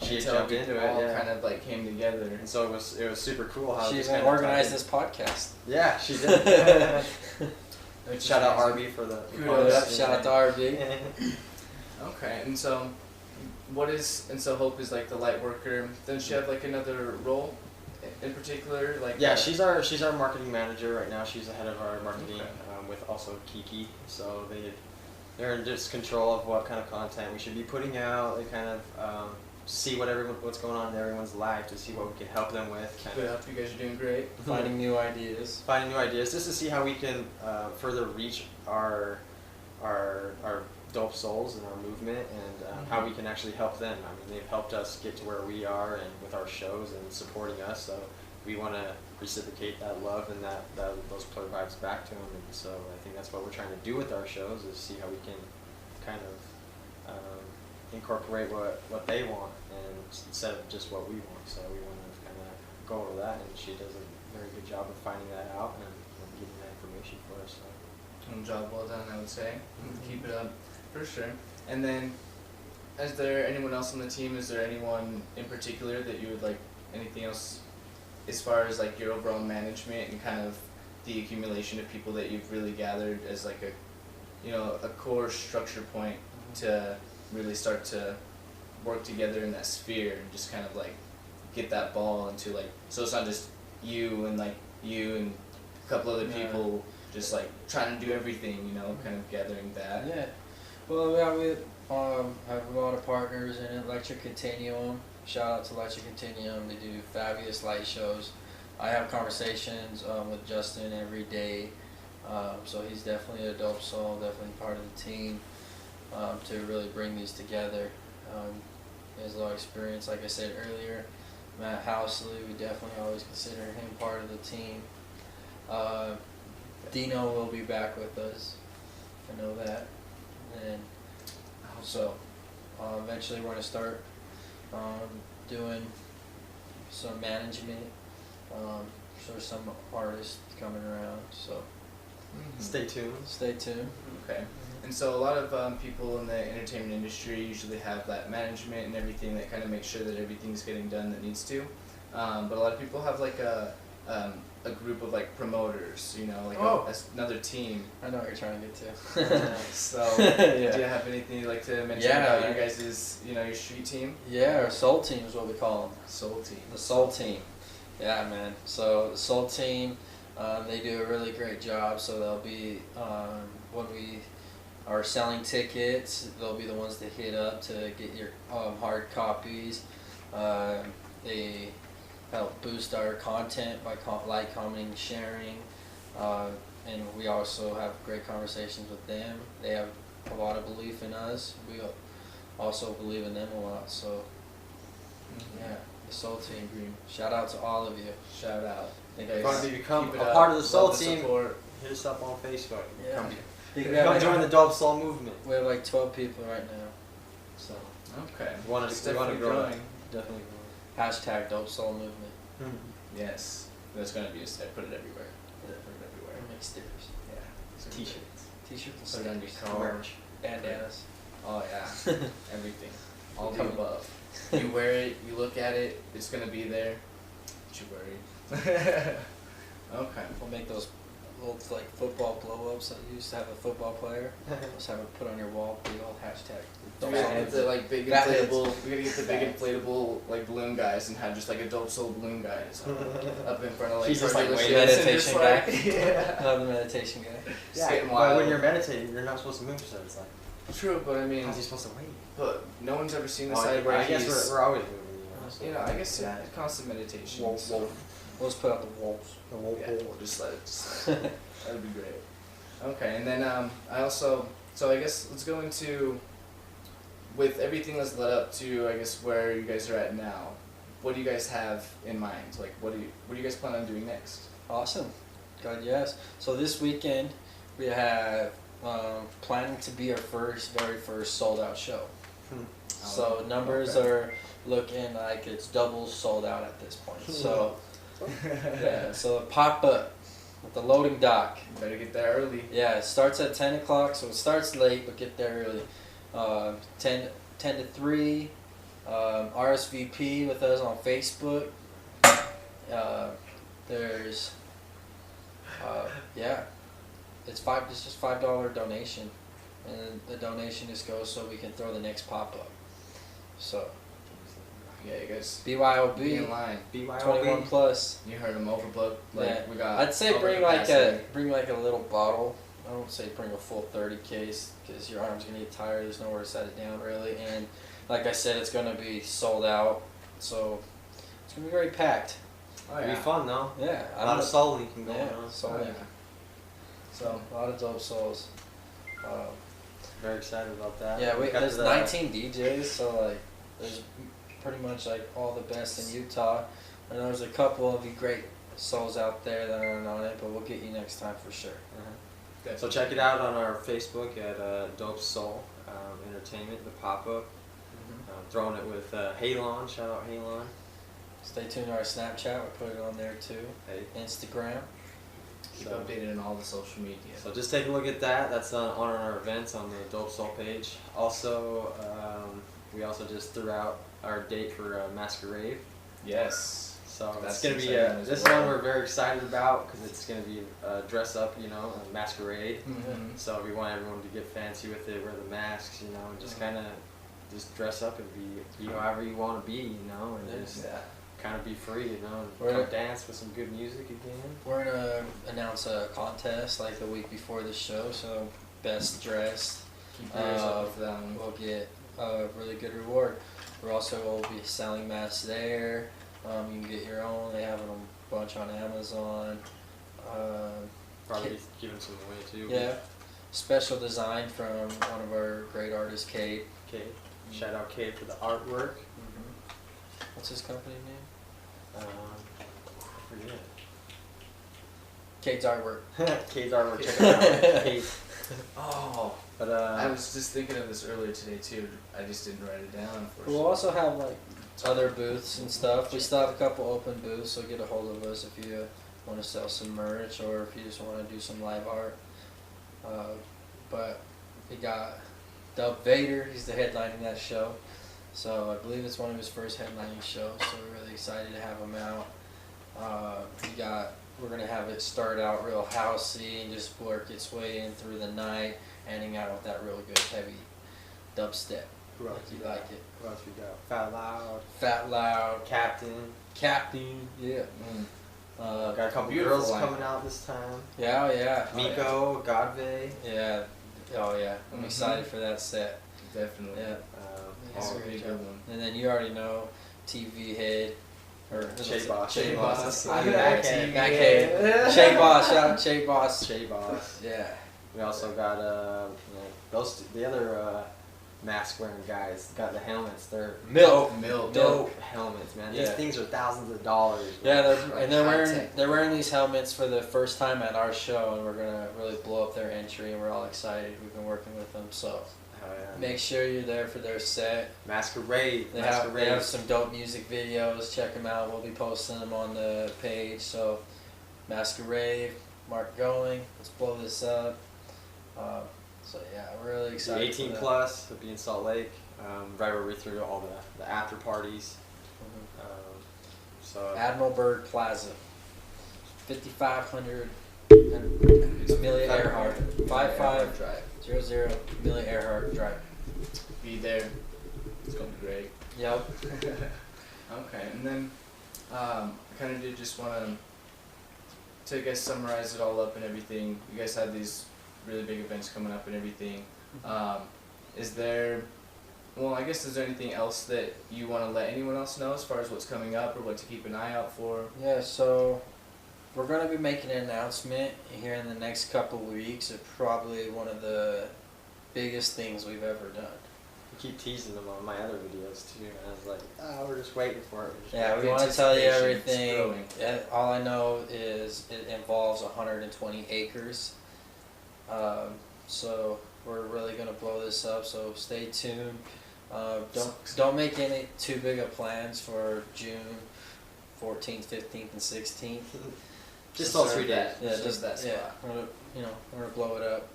she had jumped into it. All Yeah. kind of came together. And so it was super cool how She it just even kind of organized tied this podcast. in. Yeah, she did. Which is Shout out amazing. Arby for the Kudos. Yep, shout out to RB. Okay, and so Hope is like the light worker. Does she have another role in particular? Yeah, she's our marketing manager right now. She's the head of our marketing, Okay. with also Kiki. So they're in just control of what kind of content we should be putting out. They kind of see what's going on in everyone's life to see what we can help them with. Kind Good, of hope you guys are doing great. Finding new ideas. finding new ideas just to see how we can further reach our dope souls and our movement, and how we can actually help them. They've helped us get to where we are and with our shows and supporting us, so we want to reciprocate that love and those play vibes back to them. And so I think that's what we're trying to do with our shows, is see how we can kind of incorporate what they want and instead of just what we want. So we want to kind of go over that, and she does a very good job of finding that out and getting that information for us. So. Job well done, I would say. Keep it up, for sure. And then, is there anyone else on the team? Is there anyone in particular that you would like? Anything else, as far as your overall management and kind of the accumulation of people that you've really gathered as a core structure point to really start to work together in that sphere and just kind of get that ball into so it's not just you and you and a couple other people just trying to do everything, kind of gathering that. Yeah. Well, we have a lot of partners in Electric Continuum. Shout out to Electric Continuum. They do fabulous light shows. I have conversations with Justin every day. So he's definitely a dope soul, definitely part of the team to really bring these together. He has a lot of experience, like I said earlier. Matt Housley, we definitely always consider him part of the team. Dino will be back with us. I know that. And so eventually we're going to start doing some management. So some artists coming around. So Stay tuned. stay tuned. Okay. And so a lot of people in the entertainment industry usually have that management and everything that kind of makes sure that everything's getting done that needs to. But a lot of people have like a group of like promoters, you know, like another team. I know what you're trying to get to. So Yeah. do you have anything you'd like to mention Yeah. about your guys' your street team? Yeah, our soul team is what we call them. Soul team. The soul team. Yeah, man. So the soul team, they do a really great job. So they'll be when we are selling tickets, they'll be the ones to hit up to get your hard copies. They help boost our content by commenting, sharing, and we also have great conversations with them. They have a lot of belief in us. We also believe in them a lot. So yeah, the soul team. Shout out to all of you. Shout out. If you want to become Keep a it part up. of the Soul Love the Team, support. hit us up on Facebook. Yeah. Come, We come join the Dope Soul movement. We have like 12 people right now. So Okay. We want It's to grow. definitely growing. Definitely hashtag Dope Soul Movement. growing. Yes. There's gonna be I put it everywhere. Put it everywhere. Make stickers, Yeah. It's gonna be T-shirts. t-shirts, Put it on your stickers, car. Merch. bandanas. Oh yeah. Everything. All the Come- above. You wear it, you look at it, it's gonna be there. Don't you worry. Okay. We'll make those little like football blow-ups that you used to have a football player. Just have it put on your wall, big old hashtag. We're Dope gonna Soul get the Movement. like big Fat heads. inflatable. We're gonna get the big inflatable like balloon guys and have just like a dope soul balloon guys up in front of like He's just, car like, dealerships waiting. and Meditation just, guy. like, yeah. Another meditation guy. Just getting but wild. when you're meditating, you're not supposed to move, so it's like, True, but I mean, how's he supposed to wait? but no one's ever seen the Oh, side where I guess he's. we're always moving. You know, I guess yeah, constant meditation. Whoa, so, whoa. We'll just put out the walls. yeah, we'll just let it. That'd be great. Okay, and then I also I guess let's go into with everything that's led up to I guess where you guys are at now. What do you guys have in mind? Like, what do you guys plan on doing next? Awesome. God, yes. So this weekend we have planning to be our very first sold out show. So numbers okay. are looking like it's double sold out at this point. So yeah, so pop up at the loading dock. Better get there early. Yeah, it starts at 10 o'clock, so it starts late, but get there early. 10 to 3. RSVP with us on Facebook. There's yeah, it's just $5 donation, and the donation just goes so we can throw the next pop up. So Yeah, you guys be in BYOB line. 21 plus. You heard them overbooked. Like Yeah. we got. I'd say over bring capacity. like a little bottle. I don't say bring a full 30 case because your arm's gonna get tired. There's nowhere to set it down really, and like I said, it's gonna be sold out, so it's gonna be very packed. Oh It'll yeah. be fun though. Yeah, A lot of soul leaking going yeah, on. soul Oh, leak. yeah. So A lot of dope souls. Very excited about that. Yeah, We got there's the- 19 DJs, so like there's pretty much like all the best in Utah, and there's a couple of you great souls out there that aren't on it, but we'll get you next time for sure. Uh-huh. So check it out on our Facebook at Dope Soul Entertainment, the pop-up. Throwing it with Halon, shout out Halon. Stay tuned to our Snapchat. We put it on there too. Hey. Instagram. keep So- updated on all the social media. So just take a look at that. That's on our events on the Dope Soul page. Also, we also just threw out our date for Masquerade. Yes. So That's it's gonna be exciting as this well. one we're very excited about because it's gonna be dress up, a masquerade. Mm-hmm. So we want everyone to get fancy with it, wear the masks, and just kind of just dress up and be however you want to be, and just Yeah. kind of be free, and We're- come dance with some good music again. We're gonna announce a contest like the week before the show, so best dressed Keep your ears open for that one. will get a really good reward. We're also will be selling masks there. You can get your own. They have a bunch on Amazon. Probably Kid- giving some away too. Yeah, special design from one of our great artists, Kate. Kate. Shout out Kate for the artwork. What's his company name? Forget. Kate's artwork. Kate's artwork. Check it out. Kate. Oh, But I was just thinking of this earlier today too. I just didn't write it down. We'll also have like other booths and stuff. We still have a couple open booths, so get a hold of us if you want to sell some merch or if you just want to do some live art. But we got Dub Vader. He's the headlining that show. So I believe it's one of his first headlining shows. So we're really excited to have him out. We're gonna have it start out real housey and just work its way in through the night, ending out with that real good heavy dubstep. Who else Like you we got? like it. Who else we got? Fat Loud. Fat Loud, Captain. Captain, yeah. Got a couple Beautiful girls lineup. coming out this time. Yeah, oh yeah. Miko, Godve. Yeah. Oh yeah. I'm Mhm. excited for that set. Definitely. Yeah. It's Oh, gonna be a good one. And then you already know TV Head. Or Shay Boss. Shay Boss. I'm Yeah, backhead. backhead. Shay Boss. Shout out Shay Boss. Shay Boss. Yeah. We also got the other mask wearing guys got the helmets. They're Milk. Milk. dope helmets, man. These Yeah. things are thousands of dollars. Yeah, Like they're wearing high-tech. they're wearing these helmets for the first time at our show, and we're gonna really blow up their entry, and we're all excited. We've been working with them, so Oh, yeah. make sure you're there for their set. Masquerade. They have some dope music videos. Check them out. We'll be posting them on the page. So Masquerade, Mark Going. Let's blow this up. So yeah, we're really The excited. 18 for that. plus will be in Salt Lake. Right where we threw all the after parties. Mhm. So Admiral Byrd Plaza, 5500 Amelia Earhart, 5500 Amelia Earhart Drive. Be there. It's gonna be great. Yep. Okay, and then I kind of did just want to guess summarize it all up and everything. You guys have these really big events coming up and everything. Is there is there anything else that you want to let anyone else know as far as what's coming up or what to keep an eye out for? Yeah, so we're going to be making an announcement here in the next couple weeks of probably one of the biggest things we've ever done. I keep teasing them on my other videos too. And I was like, we're just waiting for it. Yeah, we The want to tell you anticipation's everything. growing. All I know is it involves 120 acres. So we're really going to blow this up, so stay tuned. Don't make any too big of plans for June 14th, 15th, and 16th. Just those 3 days. that. Yeah, Just that spot. we're gonna blow it up.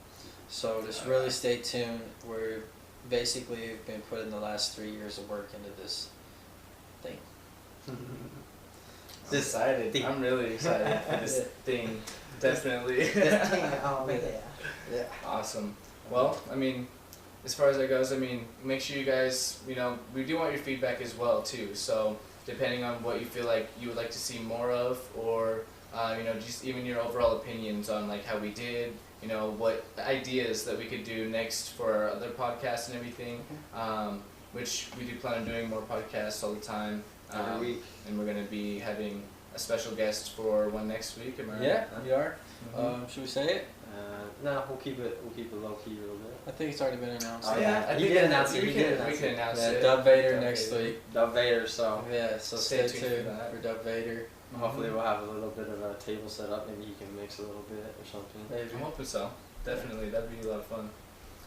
So just really stay tuned. We're basically been putting the last 3 years of work into this thing. I'm excited. thing. I'm really excited for this Yeah. thing. Definitely. Oh yeah. Yeah. Awesome. Well, I mean, as far as that goes, I mean, make sure you guys, we do want your feedback as well too. So depending on what you feel like you would like to see more of, or just even your overall opinions on like how we did, what ideas that we could do next for our other podcasts and everything. Which we do plan on doing more podcasts all the time. Every week. And we're gonna be having a special guest for one next week. Am I right? Yeah, we are. Mhm. Should we say it? No, we'll keep it low key a little bit. I think it's already been announced. Oh, yeah. I You think did announce it, We you did can announce it. announce Yeah, it. Dub Vader Dub next Vader. week. Dub Vader, so Yeah, so Stay stay tuned for tuned that. for Dub Vader. hopefully we'll have a little bit of a table set up. Maybe he can mix a little bit or something. Maybe. I'm hoping so. Definitely, that'd be a lot of fun.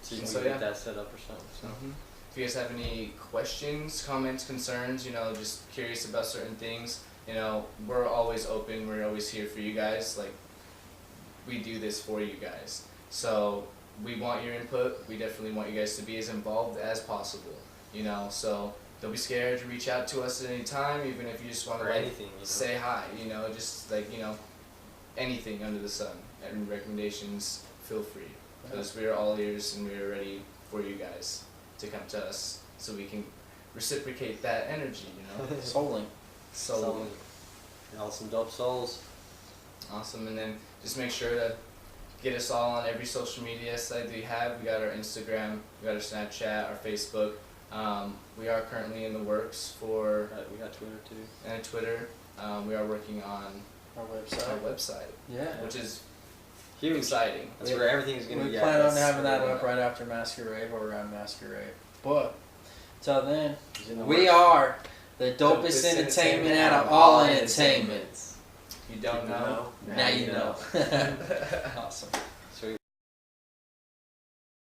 See if So, we can yeah. get that set up or something. So. If you guys have any questions, comments, concerns, just curious about certain things, we're always open. We're always here for you guys. Like, we do this for you guys. So we want your input. We definitely want you guys to be as involved as possible. So don't be scared to reach out to us at any time, even if you just want to Or like anything, say hi. Just like anything under the sun. And recommendations, feel free, because we are all ears and we are ready for you guys to come to us so we can reciprocate that energy. Souling. So All some dope souls. awesome. And then just make sure to get us all on every social media site that we have. We got our Instagram, we got our Snapchat, our Facebook. We are currently in the works for We got Twitter too. and Twitter. We are working on Our our website. website, Yeah. which is Huge. exciting. That's where everything's gonna We be. plan on That's having that where up right after Masquerade or around Masquerade. But till then, it's in the we works. are the The dopest entertainment out of all entertainments. You don't know? Now you know. Awesome.